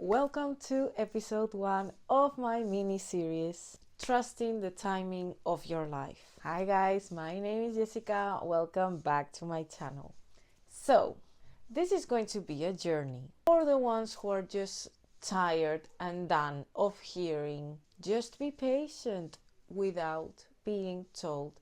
Welcome to episode 1 of my mini-series, Trusting the Timing of Your Life. Hi guys, my name is Jessica. Welcome back to my channel. So, this is going to be a journey for the ones who are just tired and done of hearing, just be patient without being told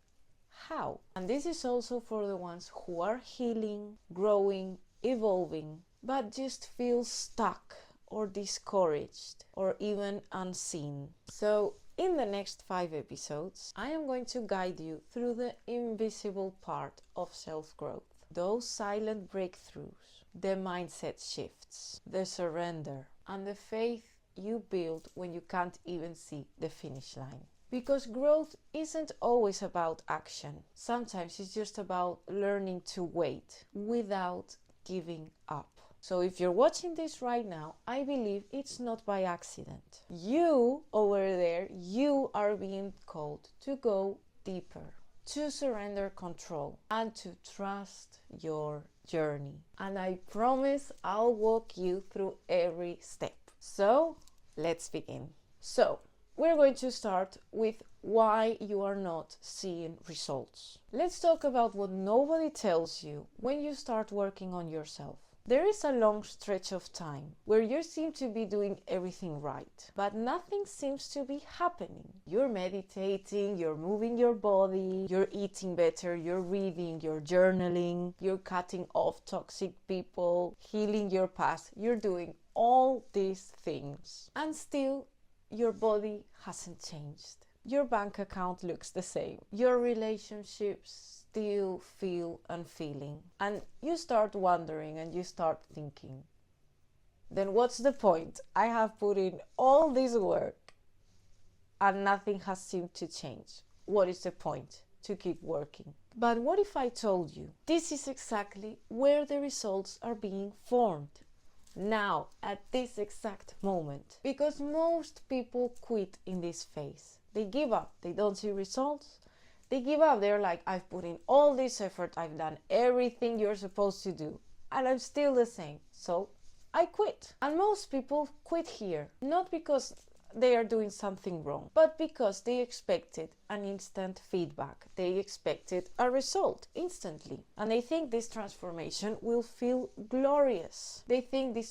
how. And this is also for the ones who are healing, growing, evolving, but just feel stuck or discouraged or even unseen. So in the next 5 episodes, I am going to guide you through the invisible part of self-growth, those silent breakthroughs, the mindset shifts, the surrender, and the faith you build when you can't even see the finish line. Because growth isn't always about action. Sometimes it's just about learning to wait without giving up. So if you're watching this right now, I believe it's not by accident. You over there, you are being called to go deeper, to surrender control, and to trust your journey. And I promise I'll walk you through every step. So let's begin. So we're going to start with why you are not seeing results. Let's talk about what nobody tells you when you start working on yourself. There is a long stretch of time where you seem to be doing everything right, but nothing seems to be happening. You're meditating, you're moving your body, you're eating better, you're reading, you're journaling, you're cutting off toxic people, healing your past, you're doing all these things. And still, your body hasn't changed. Your bank account looks the same. Your relationships still feel unfeeling. And you start wondering and you start thinking, then what's the point? I have put in all this work and nothing has seemed to change. What is the point to keep working? But what if I told you this is exactly where the results are being formed? Now, at this exact moment. Because most people quit in this phase. They give up. They don't see results. They give up. They're like, I've put in all this effort. I've done everything you're supposed to do. And I'm still the same. So I quit. And most people quit here. Not because they are doing something wrong, but because they expected an instant feedback. They expected a result instantly. And they think this transformation will feel glorious. They think that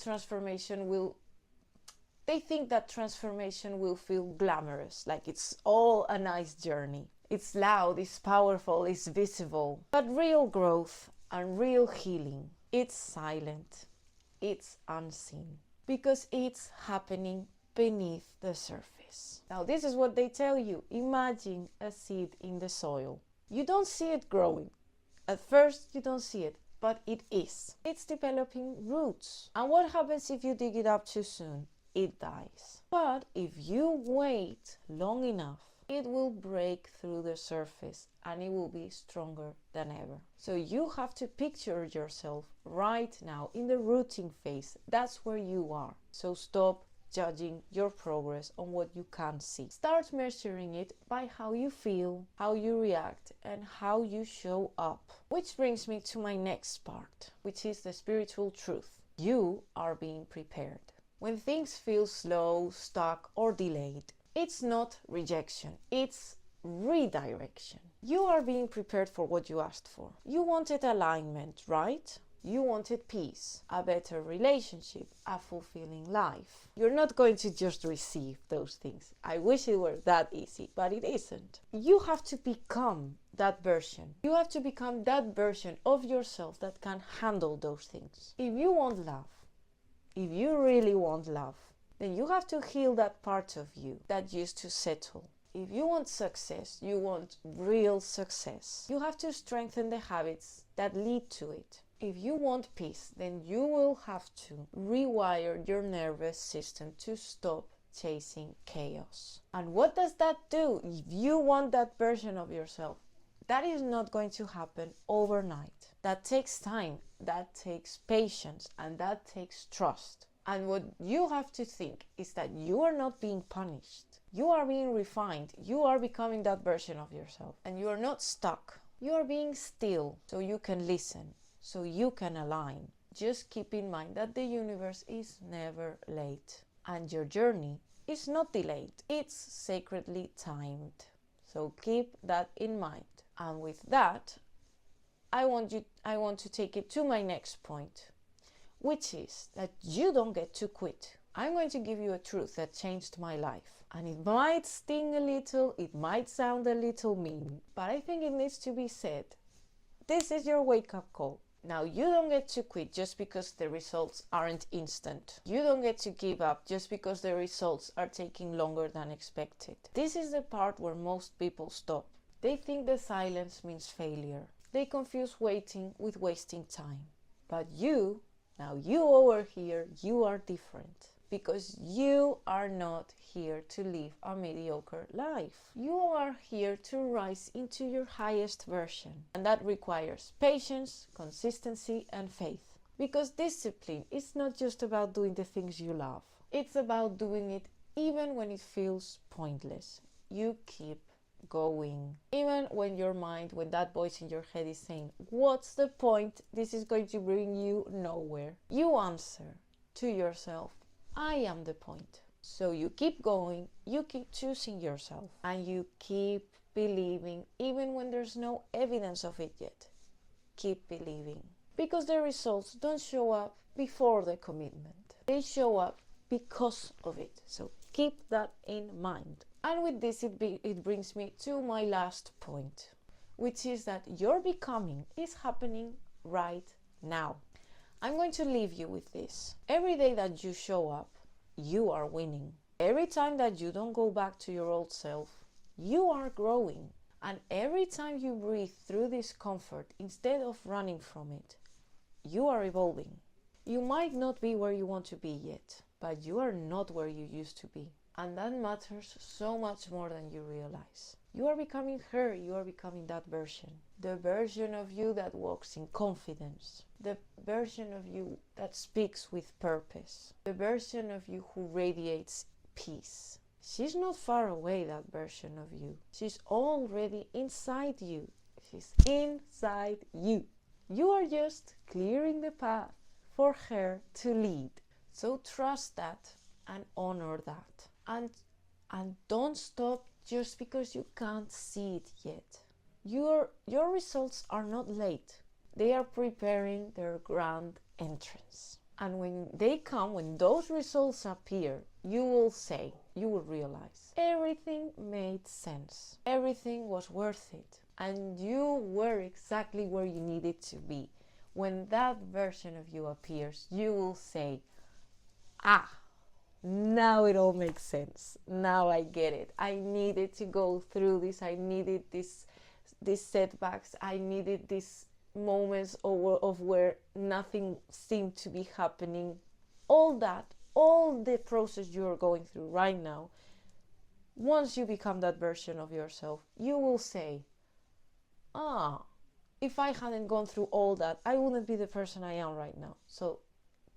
transformation will feel glamorous, like it's all a nice journey. It's loud, it's powerful, it's visible. But real growth and real healing, it's silent, it's unseen, because it's happening beneath the surface. Now this is what they tell you. Imagine a seed in the soil. You don't see it growing. At first you don't see it, but it is. It's developing roots. And what happens if you dig it up too soon? It dies. But if you wait long enough, it will break through the surface and it will be stronger than ever. So you have to picture yourself right now in the rooting phase. That's where you are. So stop judging your progress on what you can't see. Start measuring it by how you feel, how you react, and how you show up. Which brings me to my next part, which is the spiritual truth. You are being prepared. When things feel slow, stuck, or delayed, it's not rejection, it's redirection. You are being prepared for what you asked for. You wanted alignment, right? You wanted peace, a better relationship, a fulfilling life. You're not going to just receive those things. I wish it were that easy, but it isn't. You have to become that version. You have to become that version of yourself that can handle those things. If you want love, if you really want love, then you have to heal that part of you that used to settle. If you want success, you want real success, you have to strengthen the habits that lead to it. If you want peace, then you will have to rewire your nervous system to stop chasing chaos. And what does that do? If you want that version of yourself, that is not going to happen overnight. That takes time, that takes patience, and that takes trust. And what you have to think is that you are not being punished. You are being refined. You are becoming that version of yourself. And you are not stuck. You are being still so you can listen, so you can align. just keep in mind that the universe is never late and your journey is not delayed. It's sacredly timed. So keep that in mind. And with that, I want to take it to my next point, which is that you don't get to quit. I'm going to give you a truth that changed my life. And it might sting a little, it might sound a little mean, but I think it needs to be said. This is your wake-up call. Now, you don't get to quit just because the results aren't instant. You don't get to give up just because the results are taking longer than expected. This is the part where most people stop. They think the silence means failure. They confuse waiting with wasting time. But you over here, you are different. Because you are not here to live a mediocre life. You are here to rise into your highest version. And that requires patience, consistency, and faith. Because discipline is not just about doing the things you love. It's about doing it even when it feels pointless. You keep going. Even when when that voice in your head is saying, what's the point? This is going to bring you nowhere. You answer to yourself, I am the point. So you keep going, you keep choosing yourself, and you keep believing even when there's no evidence of it yet. Keep believing. Because the results don't show up before the commitment. They show up because of it. So keep that in mind. And with this, it brings me to my last point, which is that your becoming is happening right now. I'm going to leave you with this. Every day that you show up, you are winning. Every time that you don't go back to your old self, you are growing. And every time you breathe through discomfort instead of running from it, you are evolving. You might not be where you want to be yet, but you are not where you used to be. And that matters so much more than you realize. You are becoming her, you are becoming that version. The version of you that walks in confidence. The version of you that speaks with purpose. The version of you who radiates peace. She's not far away, that version of you. She's already inside you. She's inside you. You are just clearing the path for her to lead. So trust that and honor that. And don't stop just because you can't see it yet. Your results are not late. They are preparing their grand entrance. And when they come, when those results appear, you will realize everything made sense. Everything was worth it. And you were exactly where you needed to be. When that version of you appears, you will say, now it all makes sense. Now I get it. I needed to go through this. I needed these setbacks. I needed these moments of where nothing seemed to be happening. All the process you're going through right now, once you become that version of yourself, you will say, if I hadn't gone through all that, I wouldn't be the person I am right now. So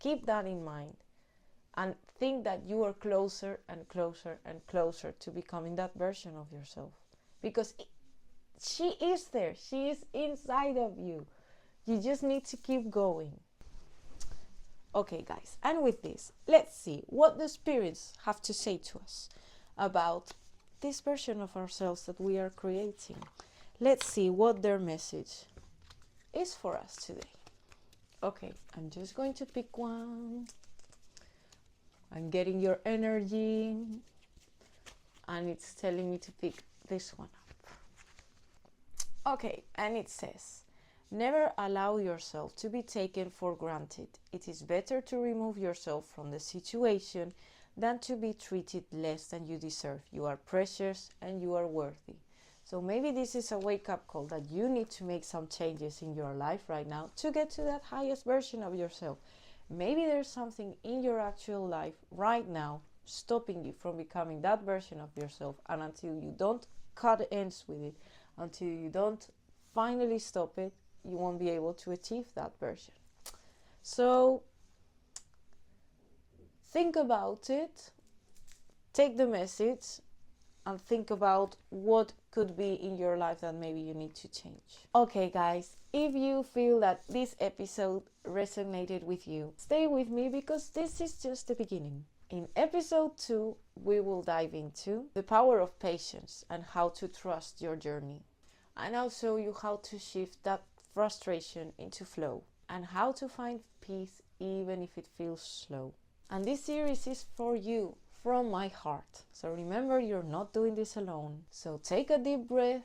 keep that in mind. And think that you are closer and closer and closer to becoming that version of yourself. Because she is there. She is inside of you. You just need to keep going. Okay, guys. And with this, let's see what the spirits have to say to us about this version of ourselves that we are creating. Let's see what their message is for us today. Okay, I'm just going to pick one. I'm getting your energy, and it's telling me to pick this one up. Okay, and it says, never allow yourself to be taken for granted. It is better to remove yourself from the situation than to be treated less than you deserve. You are precious and you are worthy. So maybe this is a wake-up call that you need to make some changes in your life right now to get to that highest version of yourself. Maybe there's something in your actual life right now stopping you from becoming that version of yourself, and until you don't cut ends with it, until you don't finally stop it, you won't be able to achieve that version. So think about it, take the message, and think about what could be in your life that maybe you need to change. Okay, guys, if you feel that this episode resonated with you, stay with me because this is just the beginning. In episode 2, we will dive into the power of patience and how to trust your journey. And I'll show you how to shift that frustration into flow and how to find peace even if it feels slow. And this series is for you from my heart. So remember, you're not doing this alone. So take a deep breath.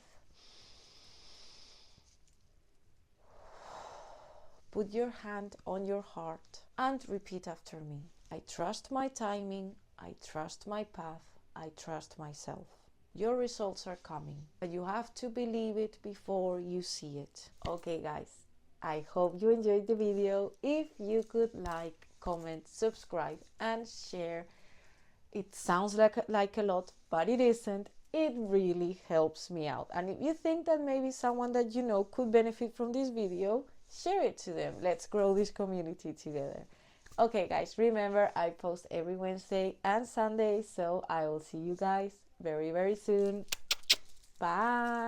Put your hand on your heart and repeat after me. I trust my timing. I trust my path. I trust myself. Your results are coming, but you have to believe it before you see it. Okay, guys, I hope you enjoyed the video. If you could like, comment, subscribe, and share. It sounds like a lot, but it isn't. It really helps me out. And if you think that maybe someone that you know could benefit from this video, share it to them. Let's grow this community together. Okay, guys, remember I post every Wednesday and Sunday, so I will see you guys very, very soon. Bye.